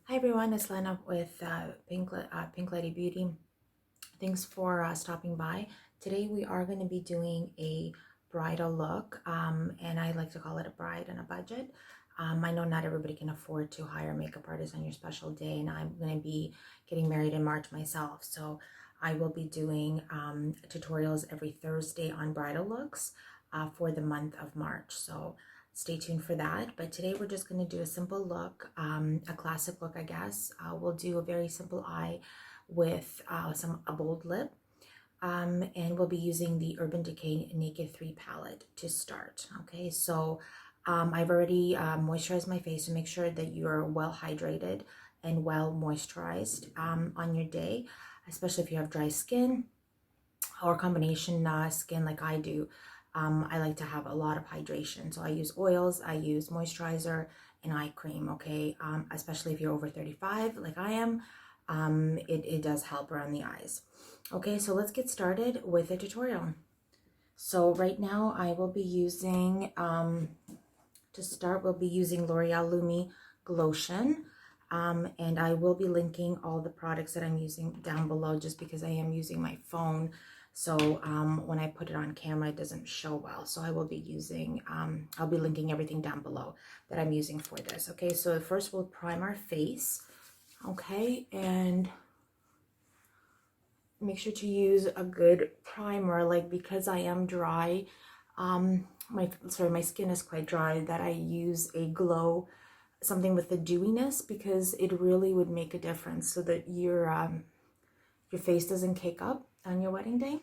Hi everyone, it's Lena with Pink Lady Beauty. Thanks for stopping by. Today we are going to be doing a bridal look, and I like to call it a bride on a budget. I know not everybody can afford to hire a makeup artist on your special day, and I'm going to be getting married in March myself, so I will be doing tutorials every Thursday on bridal looks for the month of March. So stay tuned for that. But today we're just going to do a simple look, a classic look, I guess. We'll do a very simple eye with a bold lip, and we'll be using the Urban Decay Naked 3 palette to start. Okay, so I've already moisturized my face to make sure that you're well hydrated and well moisturized on your day, especially if you have dry skin or combination skin like I do. I like to have a lot of hydration. So I use oils, I use moisturizer, and eye cream, okay? Especially if you're over 35 like I am, it does help around the eyes. Okay, so let's get started with the tutorial. So right now I will be using, to start, we'll be using L'Oreal Lumi Glotion. And I will be linking all the products that I'm using down below just because I am using my phone. So when I put it on camera, it doesn't show well. So I will be using, I'll be linking everything down below that I'm using for this. Okay, so first we'll prime our face. Okay, and make sure to use a good primer, like because I am dry, my skin is quite dry, that I use a glow, something with the dewiness, because it really would make a difference so that your face doesn't cake up on your wedding day.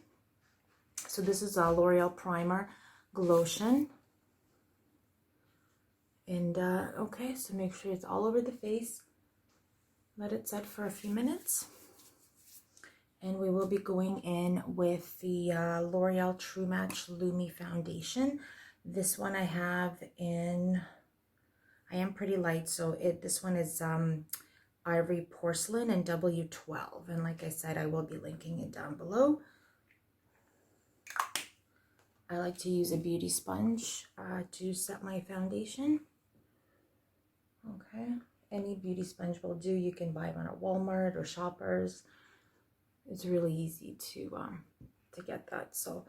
So this is a L'Oreal primer Glotion, and okay, so make sure it's all over the face. Let it set for a few minutes, and we will be going in with the L'Oreal True Match Lumi foundation. This one I have in, I am pretty light, so this one is Ivory Porcelain and W12, and like I said, I will be linking it down below. I like to use a beauty sponge to set my foundation. Okay, any beauty sponge will do. You can buy one at Walmart or Shoppers. It's really easy to get that, so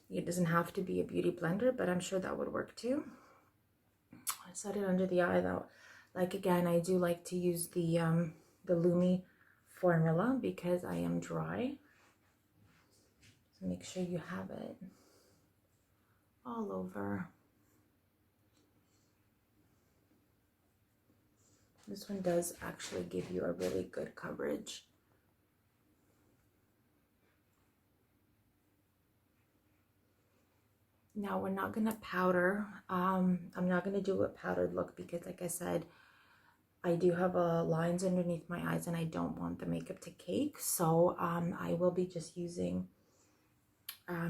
it doesn't have to be a beauty blender, but I'm sure that would work too. I set it under the eye though. Like again, I do like to use the Lumi formula because I am dry. So make sure you have it all over. This one does actually give you a really good coverage. Now we're not gonna powder. I'm not gonna do a powdered look because, like I said, I do have lines underneath my eyes and I don't want the makeup to cake. So I will be just using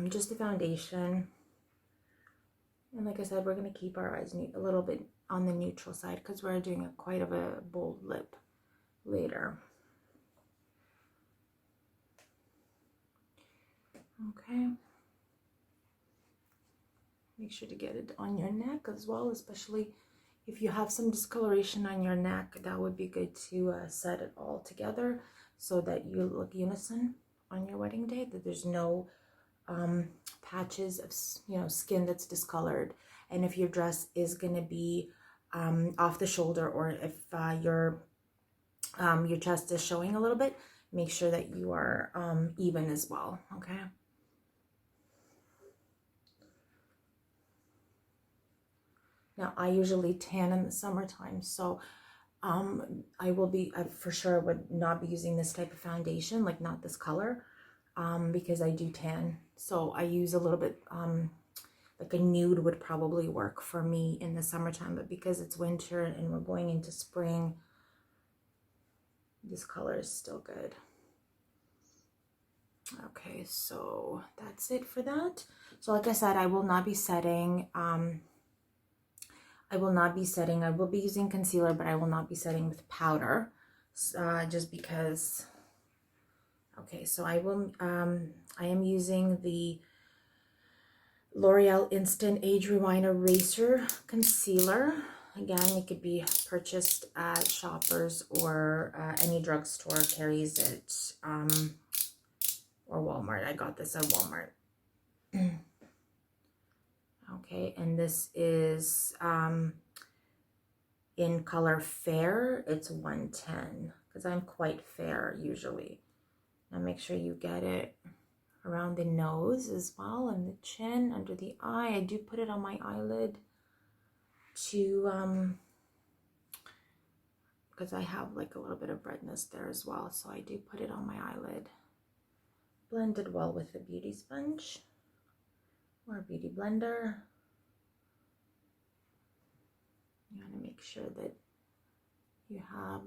just the foundation. And like I said, we're gonna keep our eyes a little bit on the neutral side because we're doing quite of a bold lip later. Okay. Make sure to get it on your neck as well, especially if you have some discoloration on your neck. That would be good to set it all together so that you look unison on your wedding day, that there's no patches of skin that's discolored. And if your dress is going to be off the shoulder, or if your chest is showing a little bit, make sure that you are even as well. Okay. Now, I usually tan in the summertime, so I will be, for sure would not be using this type of foundation, like not this color, because I do tan. So I use a little bit, like a nude would probably work for me in the summertime, but because it's winter and we're going into spring, this color is still good. Okay, so that's it for that. So like I said, I will not be setting, I will be using concealer, but I will not be setting with powder, just because. Okay, so I am using the L'Oreal Instant Age Reminder Eraser Concealer, Again, it could be purchased at Shoppers or any drugstore carries it, or Walmart. I got this at Walmart. Okay, and this is in color fair. It's 110 because I'm quite fair usually. Now make sure you get it around the nose as well, and the chin, under the eye. I do put it on my eyelid to because I have like a little bit of redness there as well, so I do put it on my eyelid. Blend it well with a beauty sponge or a beauty blender. You want to make sure that you have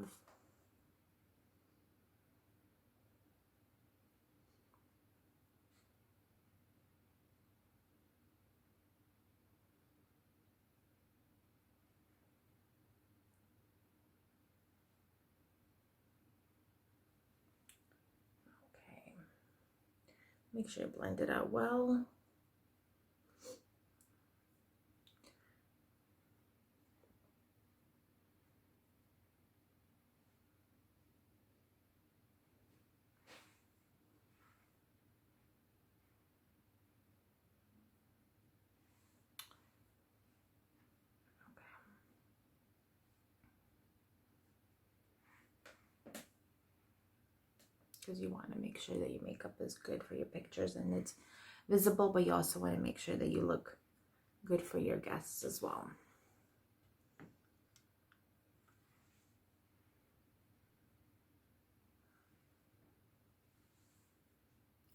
make sure you blend it out well. Because you want to make sure that your makeup is good for your pictures and it's visible, but you also want to make sure that you look good for your guests as well.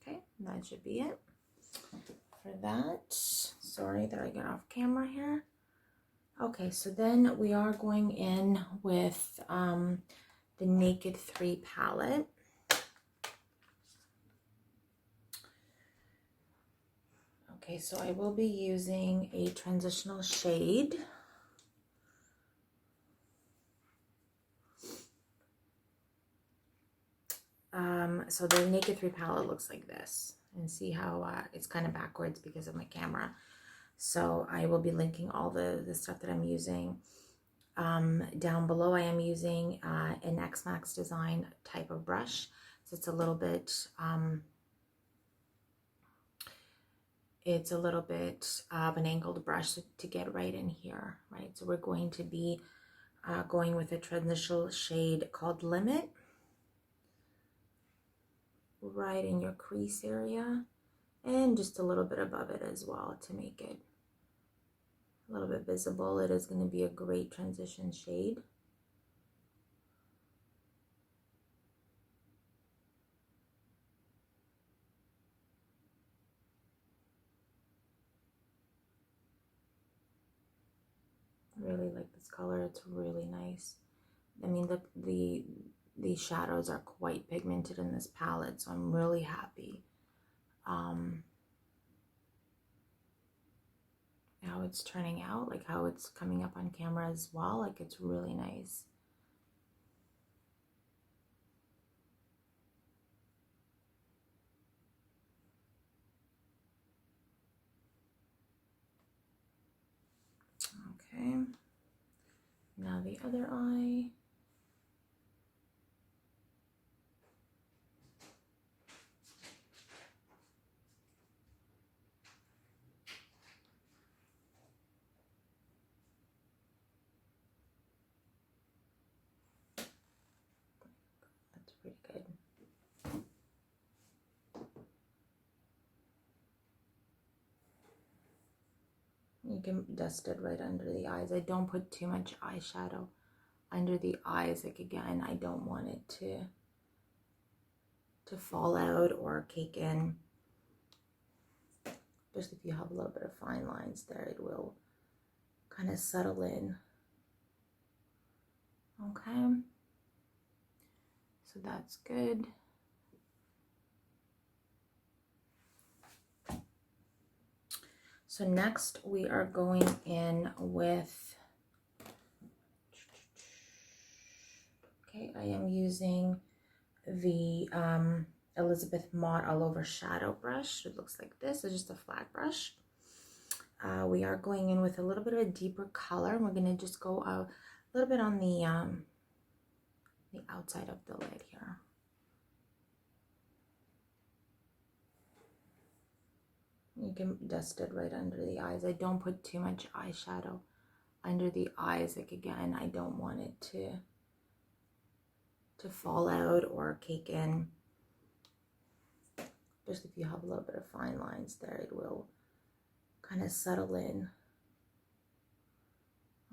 Okay, that should be it for that. Sorry that I got off camera here. Okay, so then we are going in with the Naked 3 palette. Okay, so I will be using a transitional shade. So the Naked 3 palette looks like this. And see how it's kind of backwards because of my camera. So I will be linking all the stuff that I'm using down below. I am using an X Max Design type of brush. So it's a little bit... it's a little bit of an angled brush to get right in here, right? So we're going to be going with a transitional shade called Limit, right in your crease area, and just a little bit above it as well to make it a little bit visible. It is going to be a great transition shade. I really like this color. It's really nice. I mean, the shadows are quite pigmented in this palette, so I'm really happy how it's turning out, like how it's coming up on camera as well. Like, it's really nice. Okay, now the other eye. That's pretty good. You can dust it right under the eyes. I don't put too much eyeshadow under the eyes. Like, again, I don't want it to fall out or cake in. Just if you have a little bit of fine lines there, it will kind of settle in. Okay, so that's good. So next we are going in with, okay, I am using the Elizabeth Matte All Over Shadow brush. It looks like this. It's just a flat brush. We are going in with a little bit of a deeper color. We're going to just go a little bit on the outside of the lid here. You can dust it right under the eyes. I don't put too much eyeshadow under the eyes. Like, again, I don't want it to fall out or cake in. Especially if you have a little bit of fine lines there, it will kind of settle in.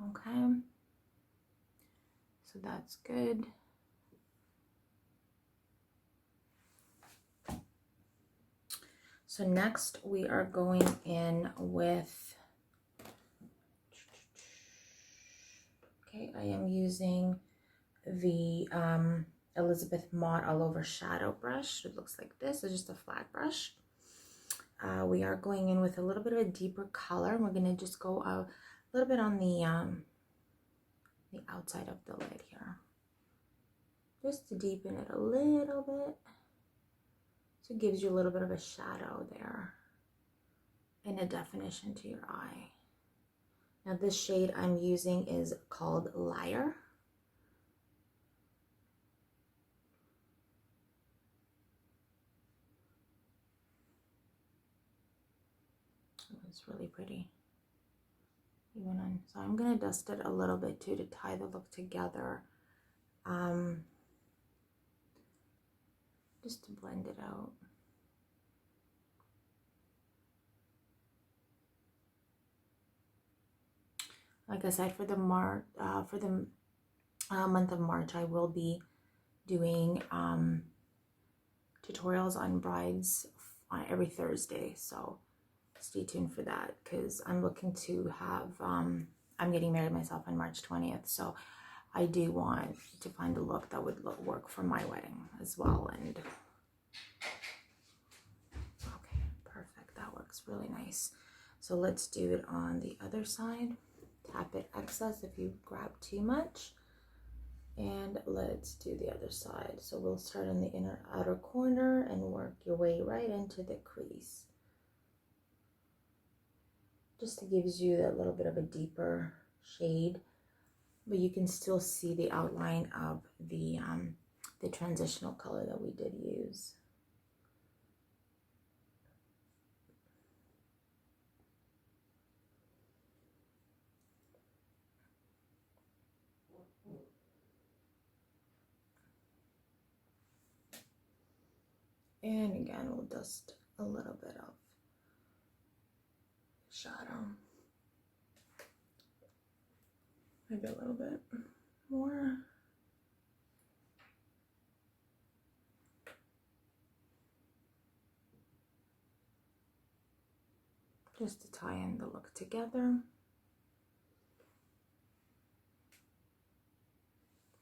Okay, so that's good. So next we are going in with, okay, I am using the Elizabeth Mott All Over Shadow brush. It looks like this. It's just a flat brush. We are going in with a little bit of a deeper color. We're going to just go a little bit on the outside of the lid here, just to deepen it a little bit. So it gives you a little bit of a shadow there and a definition to your eye. Now this shade I'm using is called Liar. It's really pretty. Even on, so I'm gonna dust it a little bit too to tie the look together, just to blend it out. Like I said, for the month of March, I will be doing tutorials on brides on every Thursday. So stay tuned for that, because I'm looking to have, I'm getting married myself on March 20th. So I do want to find a look that would work for my wedding as well. And okay, perfect. That works really nice. So let's do it on the other side. Tap it excess if you grab too much. And let's do the other side. So we'll start in the outer corner and work your way right into the crease. Just gives you that little bit of a deeper shade, but you can still see the outline of the transitional color that we did use. And again, we'll dust a little bit of shadow. Maybe a little bit more. Just to tie in the look together.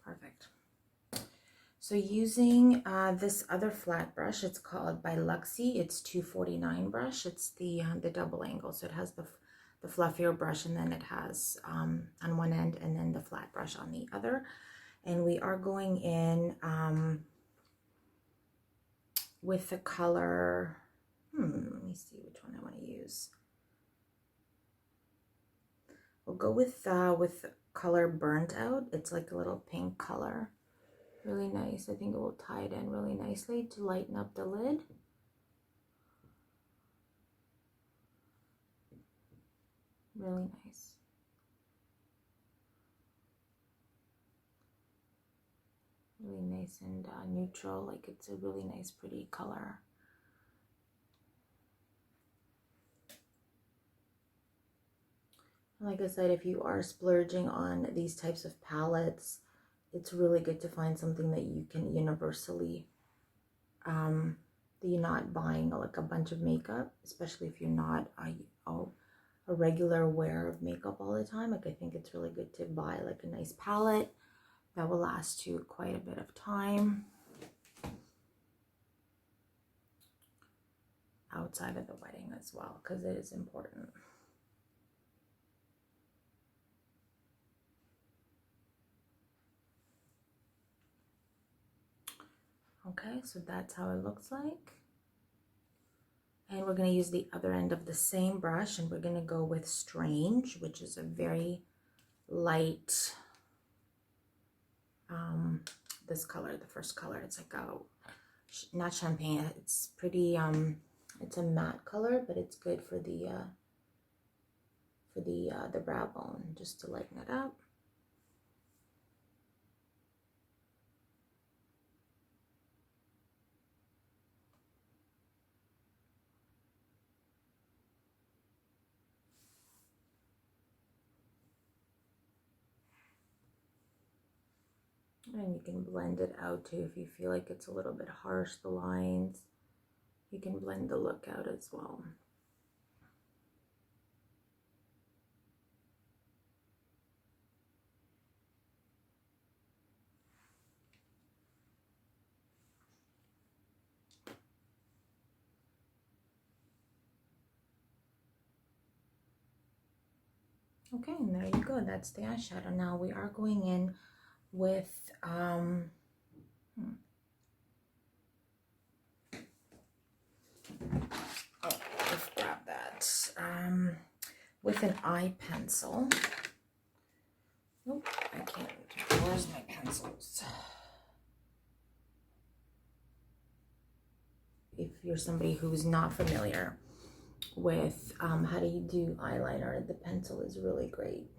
Perfect. So using this other flat brush, it's called by Luxie. It's 249 brush. It's the double angle, so it has the fluffier brush, and then it has on one end, and then the flat brush on the other. And we are going in with the color. Let me see which one I want to use. We'll go with color Burnt Out. It's like a little pink color. Really nice. I think it will tie it in really nicely to lighten up the lid. Really nice. Really nice and neutral. Like, it's a really nice, pretty color. Like I said, if you are splurging on these types of palettes, it's really good to find something that you can universally, that you're not buying like a bunch of makeup, especially if you're not a regular wearer of makeup all the time. Like, I think it's really good to buy like a nice palette that will last you quite a bit of time outside of the wedding as well, because it is important. Okay, so that's how it looks like. And we're going to use the other end of the same brush, and we're going to go with Strange, which is a very light, this color, the first color. It's like a, not champagne, it's pretty, it's a matte color, but it's good for the brow bone, just to lighten it up. And you can blend it out too if you feel like it's a little bit harsh, the lines. You can blend the look out as well. Okay, and there you go. That's the eyeshadow. Now we are going in with oh, let's grab that. With an eye pencil. Nope, I can't. Where's my pencils? If you're somebody who's not familiar with how do you do eyeliner, the pencil is really great,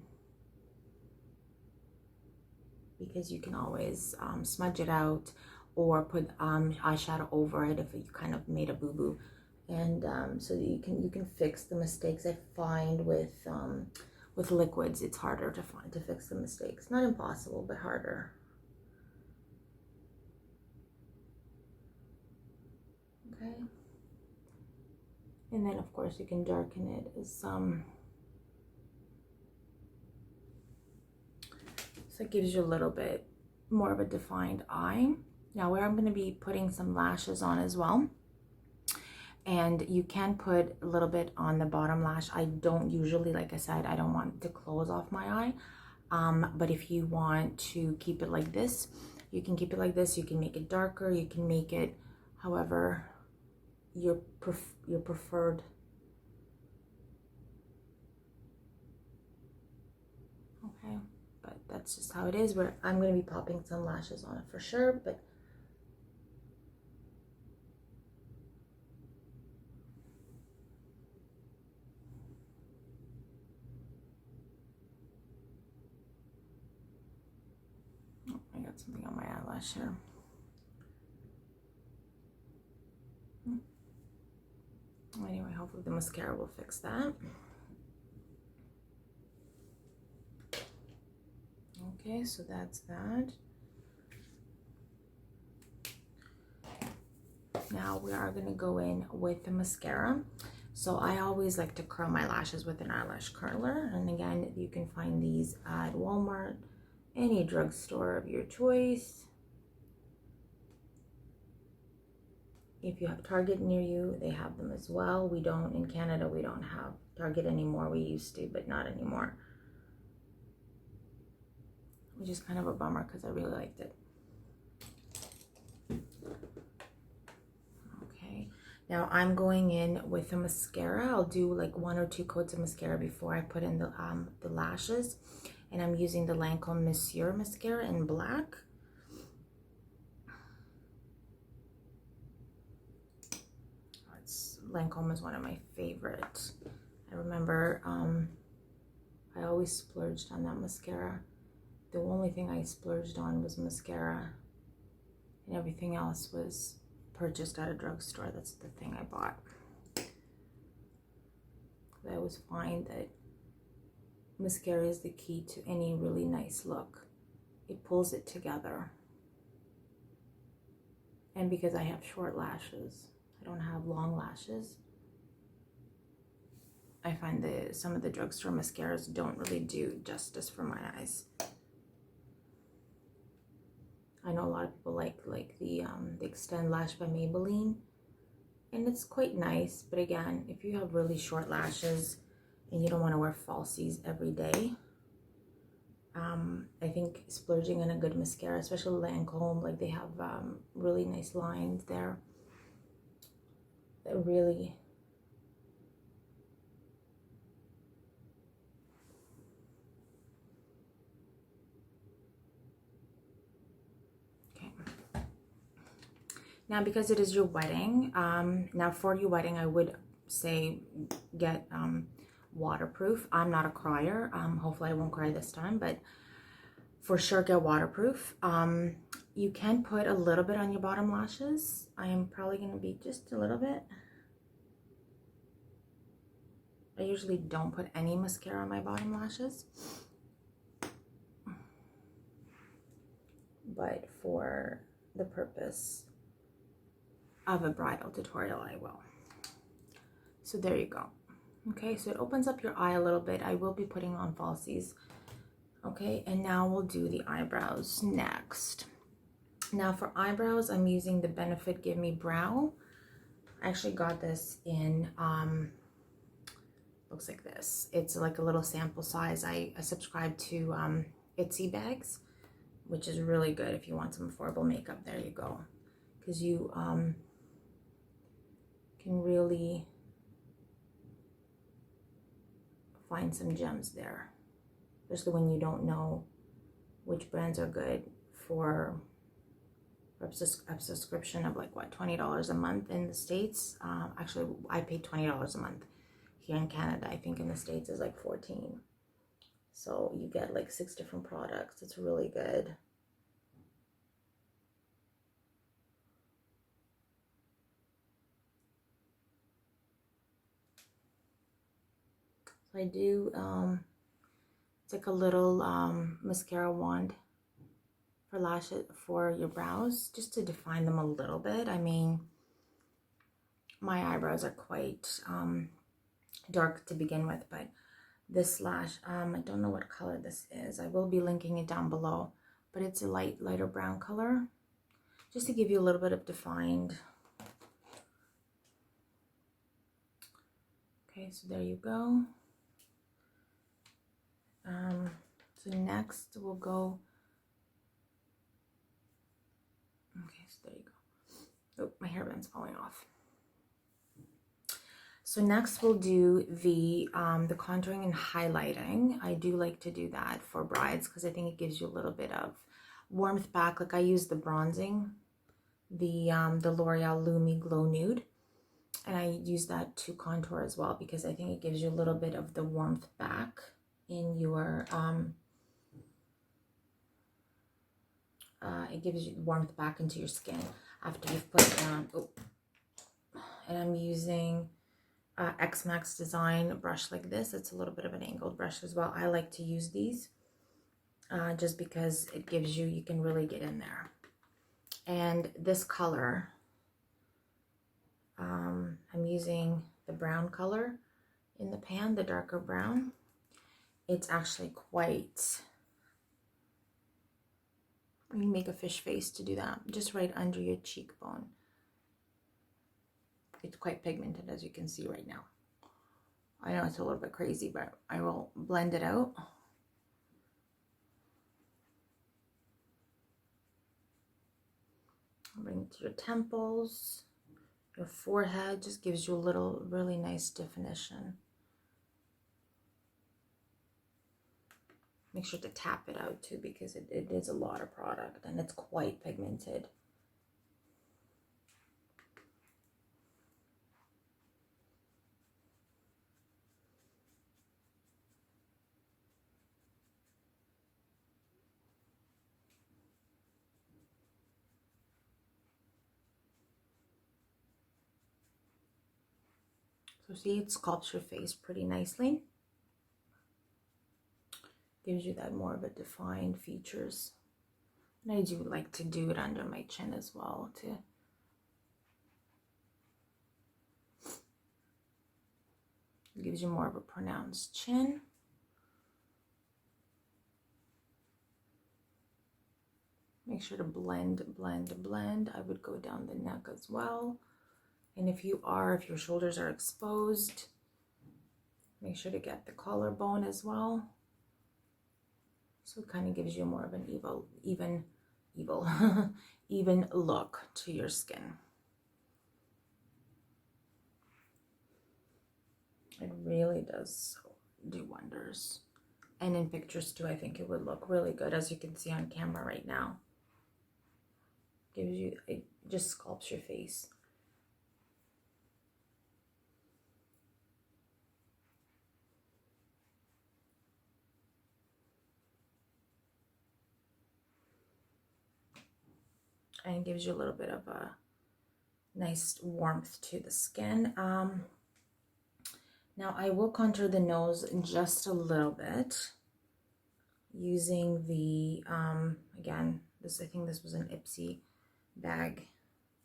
because you can always smudge it out or put eyeshadow over it if you kind of made a boo-boo, and so that you can fix the mistakes. I find with liquids it's harder to fix the mistakes. Not impossible, but harder. Okay, and then of course you can darken it as so it gives you a little bit more of a defined eye. Now where I'm going to be putting some lashes on as well, and you can put a little bit on the bottom lash. I don't usually, like I said, I don't want to close off my eye, but if you want to keep it like this, you can keep it like this. You can make it darker, you can make it however your preferred. Okay, but that's just how it is. Where I'm going to be popping some lashes on it for sure, but oh, I got something on my eyelash here. Anyway, hopefully the mascara will fix that. Okay, so that's that. Now we are going to go in with the mascara. So I always like to curl my lashes with an eyelash curler, and again, you can find these at Walmart, any drugstore of your choice. If you have Target near you, they have them as well. We don't, in Canada, we don't have Target anymore. We used to, but not anymore, which is kind of a bummer because I really liked it. Okay, now I'm going in with a mascara. I'll do like 1 or 2 coats of mascara before I put in the lashes, and I'm using the Lancome Monsieur mascara in black. Lancome is one of my favorites. I remember I always splurged on that mascara. The only thing I splurged on was mascara, and everything else was purchased at a drugstore. That's the thing I bought. I always find that mascara is the key to any really nice look. It pulls it together. And because I have short lashes, I don't have long lashes, I find that some of the drugstore mascaras don't really do justice for my eyes. I know a lot of people like the Extend Lash by Maybelline, and it's quite nice, but again, if you have really short lashes and you don't want to wear falsies every day, I think splurging on a good mascara, especially Lancome, like they have really nice lines there that really Now, because it is your wedding, now for your wedding, I would say get waterproof. I'm not a crier. Hopefully I won't cry this time, but for sure get waterproof. You can put a little bit on your bottom lashes. I am probably going to be just a little bit. I usually don't put any mascara on my bottom lashes, but for the purpose of a bridal tutorial, I will. So there you go. Okay, so it opens up your eye a little bit. I will be putting on falsies. Okay, and now we'll do the eyebrows next. Now for eyebrows, I'm using the Benefit Give Me Brow. I actually got this in, looks like this. It's like a little sample size. I subscribe to Itsy bags, which is really good if you want some affordable makeup. There you go. Because you can really find some gems there, especially when you don't know which brands are good for a subscription of like what, $20 a month in the States. Actually, I paid $20 a month. Here in Canada, I think in the States is like 14. So you get like 6 different products. It's really good. So I do, it's like a little mascara wand for lashes, for your brows, just to define them a little bit. I mean, my eyebrows are quite dark to begin with, but this lash, I don't know what color this is. I will be linking it down below, but it's a lighter brown color, just to give you a little bit of defined. Okay, so there you go. So next we'll go, okay, so there you go. Oh, my hairband's falling off. So next we'll do the contouring and highlighting. I do like to do that for brides because I think it gives you a little bit of warmth back. Like I use the bronzing, the L'Oreal Lumi Glow Nude, and I use that to contour as well because I think it gives you a little bit of the warmth back in your it gives you warmth back into your skin after you've put it on. Oh. And I'm using X Max Design brush like this. It's a little bit of an angled brush as well. I like to use these just because it gives you, you can really get in there. And this color, I'm using the brown color in the pan, the darker brown. It's actually quite, you can make a fish face to do that, just right under your cheekbone. It's quite pigmented, as you can see right now. I know it's a little bit crazy, but I will blend it out. Bring it to your temples, your forehead, just gives you a little really nice definition. Make sure to tap it out too because it is a lot of product and it's quite pigmented. So see, it sculpts your face pretty nicely. Gives you that more of a defined features. And I do like to do it under my chin as well too. It gives you more of a pronounced chin. Make sure to blend, blend, blend. I would go down the neck as well. And if your shoulders are exposed, make sure to get the collarbone as well. So it kind of gives you more of an even look to your skin. It really does do wonders. And in pictures too, I think it would look really good, as you can see on camera right now. gives you, it just sculpts your face. And it gives you a little bit of a nice warmth to the skin. Now I will contour the nose just a little bit using the, again, this, I think this was an Ipsy bag,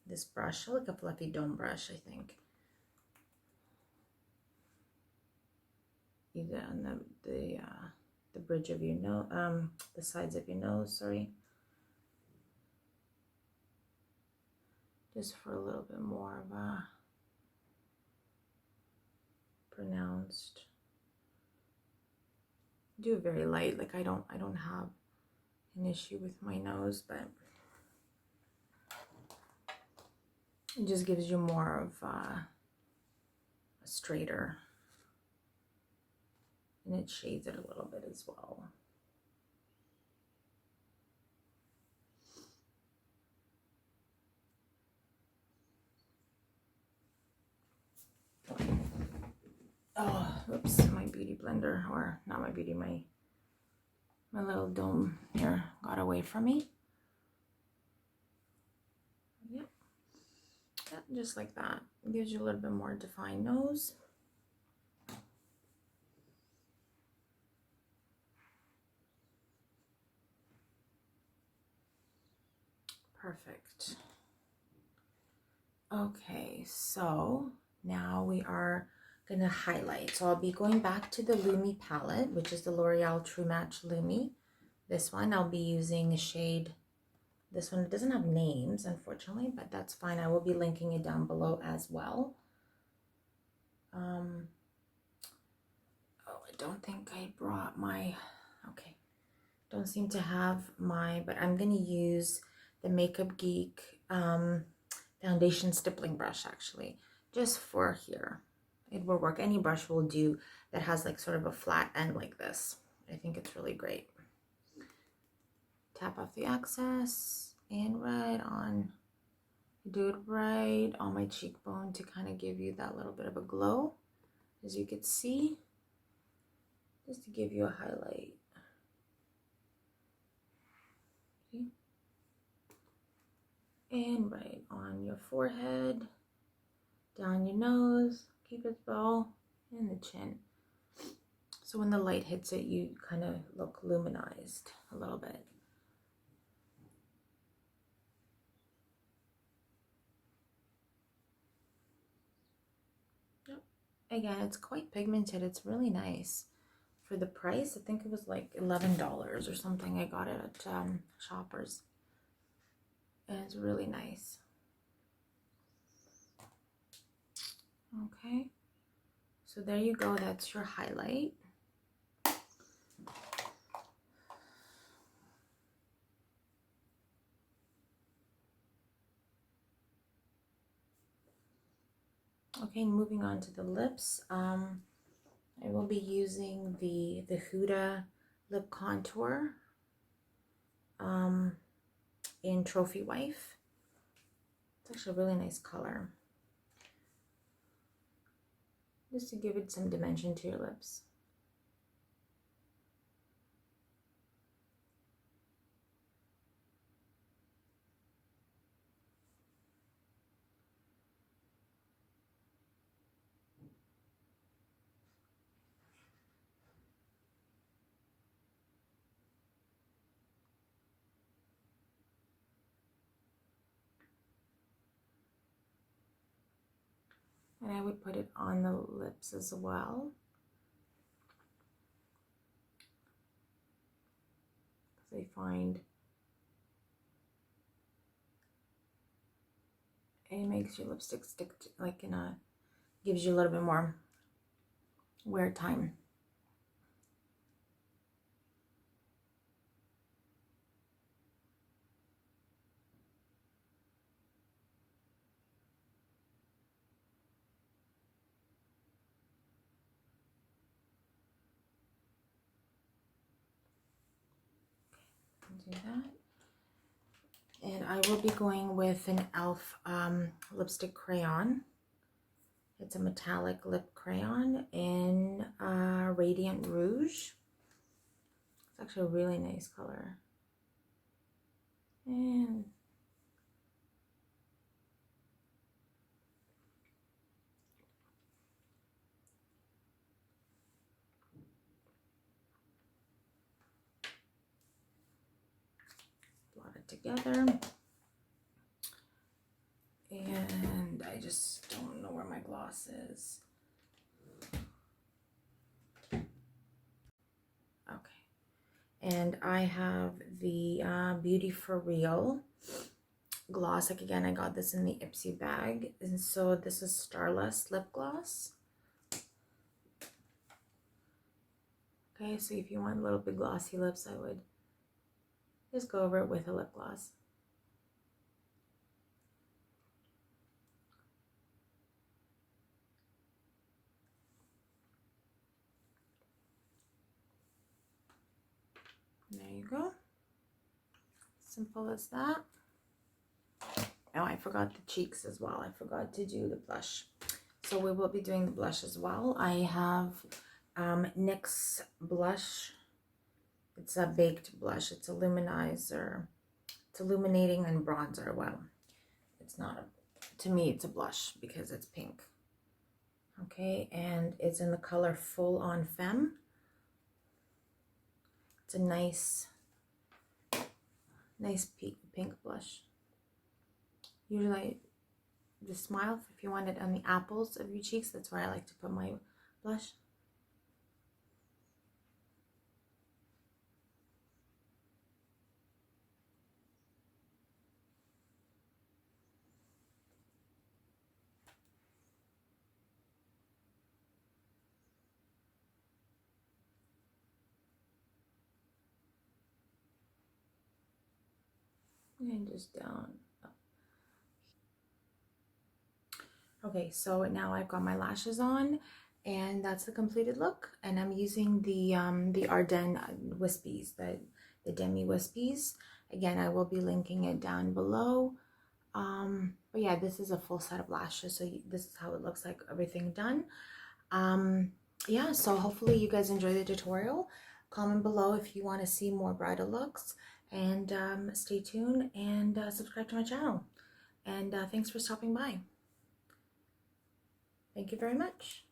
this brush, like a fluffy dome brush, I think. Either on the bridge of your nose, the sides of your nose, sorry. Just for a little bit more of a pronounced. Do it very light, like I don't have an issue with my nose, but it just gives you more of a straighter, and it shades it a little bit as well. Oh, oops, my beauty blender, or not my beauty, my little dome here got away from me. Yep. Yeah, just like that. It gives you a little bit more defined nose. Perfect. Okay, so now we are gonna highlight. So I'll be going back to the Lumi palette, which is the L'Oreal True Match Lumi. This one I'll be using a shade. This one, it doesn't have names, unfortunately, but that's fine. I will be linking it down below as well. Oh, I don't think I brought my, okay. Don't seem to have my, but I'm gonna use the Makeup Geek foundation stippling brush, actually, just for here. It will work. Any brush will do that has like sort of a flat end like this. I think it's really great. Tap off the excess and right on, do it right on my cheekbone to kind of give you that little bit of a glow, as you can see, just to give you a highlight. See? And right on your forehead, down your nose, cupid's bow, and the chin. So when the light hits it, you kind of look luminized a little bit. Yep. Again, it's quite pigmented. It's really nice. For the price, I think it was like $11 or something. I got it at Shoppers. And it's really nice. Okay. So there you go. That's your highlight. Okay, moving on to the lips. I will be using the Huda lip contour in Trophy Wife. It's actually a really nice color, just to give it some dimension to your lips. And I would put it on the lips as well, because I find it makes your lipstick stick to, like in a, gives you a little bit more wear time. Do that. And I will be going with an e.l.f. Lipstick Crayon. It's a metallic lip crayon in Radiant Rouge. It's actually a really nice color. And blot it together. And I just don't know where my gloss is. Okay. And I have the Beauty for Real gloss. Like, again, I got this in the Ipsy bag. And so this is Starless lip gloss. Okay, so if you want a little bit glossy lips, I would just go over it with a lip gloss. There you go. Simple as that. Oh, I forgot the cheeks as well. I forgot to do the blush. So we will be doing the blush as well. I have NYX blush. It's a baked blush. It's a luminizer. It's illuminating and bronzer. Well, it's not a, to me it's a blush because it's pink. Okay, and it's in the color Full On Femme. It's a nice pink blush. Usually I just smile if you want it on the apples of your cheeks. That's where I like to put my blush. And just down. Okay, so now I've got my lashes on, and that's the completed look. And I'm using the Arden Wispies, the Demi Wispies. Again, I will be linking it down below. But yeah, this is a full set of lashes, so this is how it looks like, everything done. Yeah, so hopefully you guys enjoy the tutorial. Comment below if you want to see more bridal looks, and stay tuned and subscribe to my channel. And thanks for stopping by. Thank you very much.